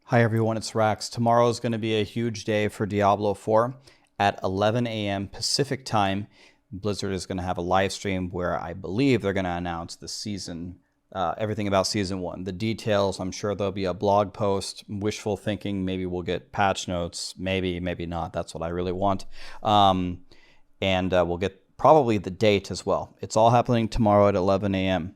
Hi everyone, it's Rax. Tomorrow is going to be a huge day for Diablo 4 at 11 a.m. Pacific time. Blizzard is going to have a live stream where I believe they're going to announce the season, everything about Season 1. The details, I'm sure there'll be a blog post, wishful thinking, maybe we'll get patch notes, maybe not. That's what I really want. And we'll get probably the date as well. It's all happening tomorrow at 11 a.m.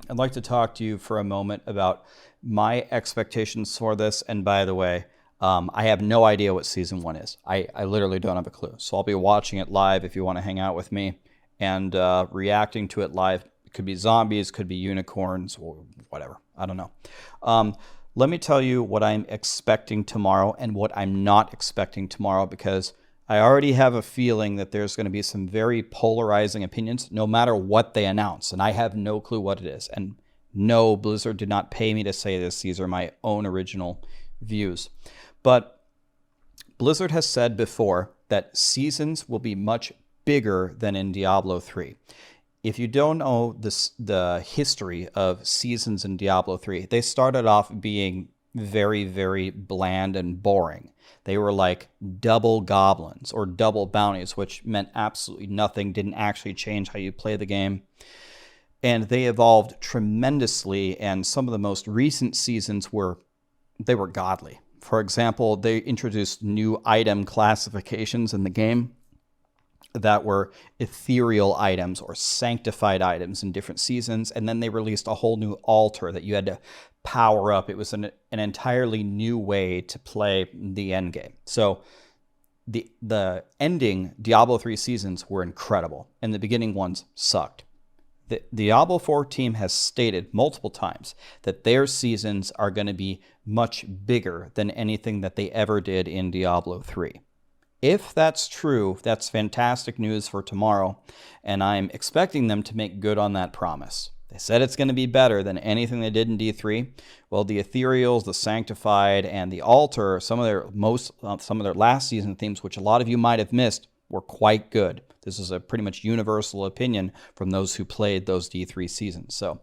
I'd like to talk to you for a moment about my expectations for this. And by the way, I have no idea what Season 1 is. I literally don't have a clue. So I'll be watching it live if you want to hang out with me and reacting to it live. It could be zombies, could be unicorns, or whatever. I don't know. Let me tell you what I'm expecting tomorrow and what I'm not expecting tomorrow, because I already have a feeling that there's going to be some very polarizing opinions no matter what they announce. And I have no clue what it is. And no, Blizzard did not pay me to say this. These are my own original views. But Blizzard has said before that seasons will be much bigger than in Diablo 3. If you don't know the history of seasons in Diablo 3, they started off being very, very bland and boring. They were like double goblins or double bounties, which meant absolutely nothing, didn't actually change how you play the game. And they evolved tremendously, and some of the most recent seasons were godly. For example, they introduced new item classifications in the game that were ethereal items or sanctified items in different seasons, and then they released a whole new altar that you had to power up. It was an entirely new way to play the end game. So the ending Diablo 3 seasons were incredible, and the beginning ones sucked. The Diablo 4 team has stated multiple times that their seasons are going to be much bigger than anything that they ever did in Diablo 3. If that's true, that's fantastic news for tomorrow, and I'm expecting them to make good on that promise. They said it's going to be better than anything they did in D3. Well, the Ethereals, the Sanctified, and the Altar, some of their last season themes, which a lot of you might have missed, were quite good. This is a pretty much universal opinion from those who played those D3 seasons. So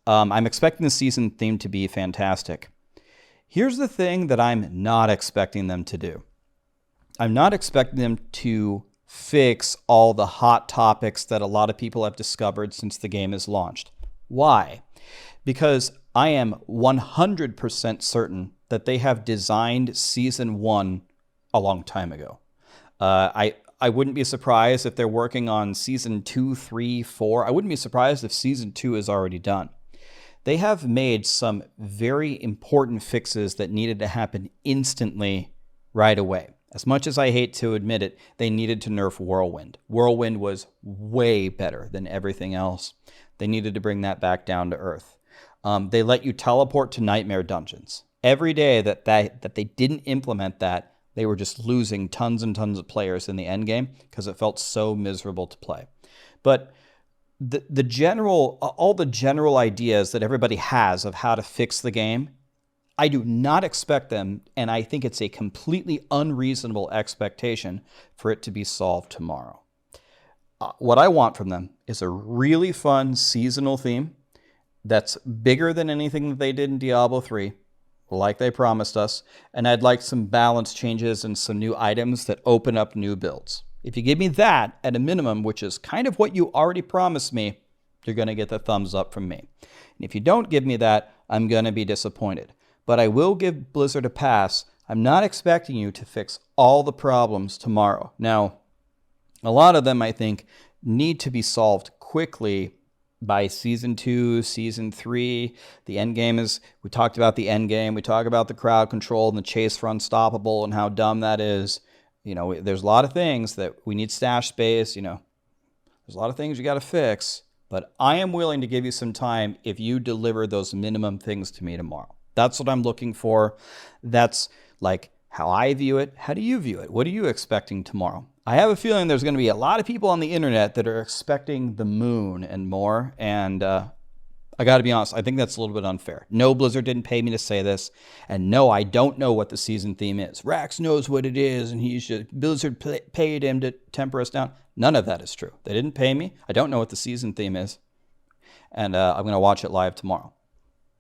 I'm expecting the season theme to be fantastic. Here's the thing that I'm not expecting them to do. I'm not expecting them to fix all the hot topics that a lot of people have discovered since the game is launched. Why? Because I am 100% certain that they have designed Season 1 a long time ago. I wouldn't be surprised if they're working on Season 2, 3, 4. I wouldn't be surprised if Season 2 is already done. They have made some very important fixes that needed to happen instantly right away. As much as I hate to admit it, they needed to nerf Whirlwind. Whirlwind was way better than everything else. They needed to bring that back down to earth. They let you teleport to nightmare dungeons. Every day that they didn't implement that, they were just losing tons and tons of players in the end game because it felt so miserable to play. But all the general ideas that everybody has of how to fix the game, I do not expect them, and I think it's a completely unreasonable expectation for it to be solved tomorrow. What I want from them is a really fun seasonal theme that's bigger than anything that they did in Diablo 3, like they promised us, and I'd like some balance changes and some new items that open up new builds. If you give me that at a minimum, which is kind of what you already promised me, you're going to get the thumbs up from me. And if you don't give me that, I'm going to be disappointed. But I will give Blizzard a pass. I'm not expecting you to fix all the problems tomorrow. Now, a lot of them, I think, need to be solved quickly by Season 2, Season 3. The end game we talked about the end game. We talk about the crowd control and the chase for Unstoppable and how dumb that is. There's a lot of things that we need stash space. There's a lot of things you got to fix. But I am willing to give you some time if you deliver those minimum things to me tomorrow. That's what I'm looking for. That's like how I view it. How do you view it? What are you expecting tomorrow? I have a feeling there's going to be a lot of people on the internet that are expecting the moon and more. And I got to be honest, I think that's a little bit unfair. No, Blizzard didn't pay me to say this. And no, I don't know what the season theme is. Rax knows what it is, and Blizzard paid him to temper us down. None of that is true. They didn't pay me. I don't know what the season theme is. And I'm going to watch it live tomorrow.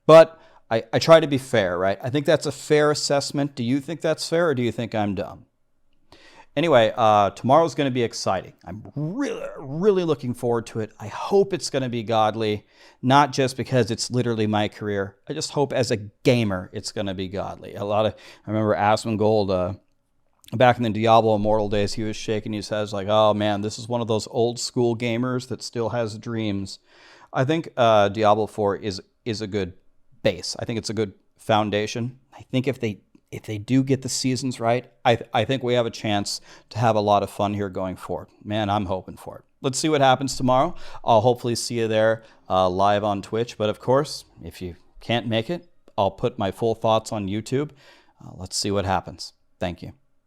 But I try to be fair, right? I think that's a fair assessment. Do you think that's fair, or do you think I'm dumb? Anyway, tomorrow's going to be exciting. I'm really looking forward to it. I hope it's going to be godly, not just because it's literally my career. I just hope as a gamer, it's going to be godly. I remember Asmongold, back in the Diablo Immortal days, he was shaking his head like, oh man, this is one of those old school gamers that still has dreams. I think Diablo 4 is a good base. I think it's a good foundation. I think if they do get the seasons right, I think we have a chance to have a lot of fun here going forward. Man, I'm hoping for it. Let's see what happens tomorrow. I'll hopefully see you there live on Twitch. But of course, if you can't make it, I'll put my full thoughts on YouTube. Let's see what happens. Thank you.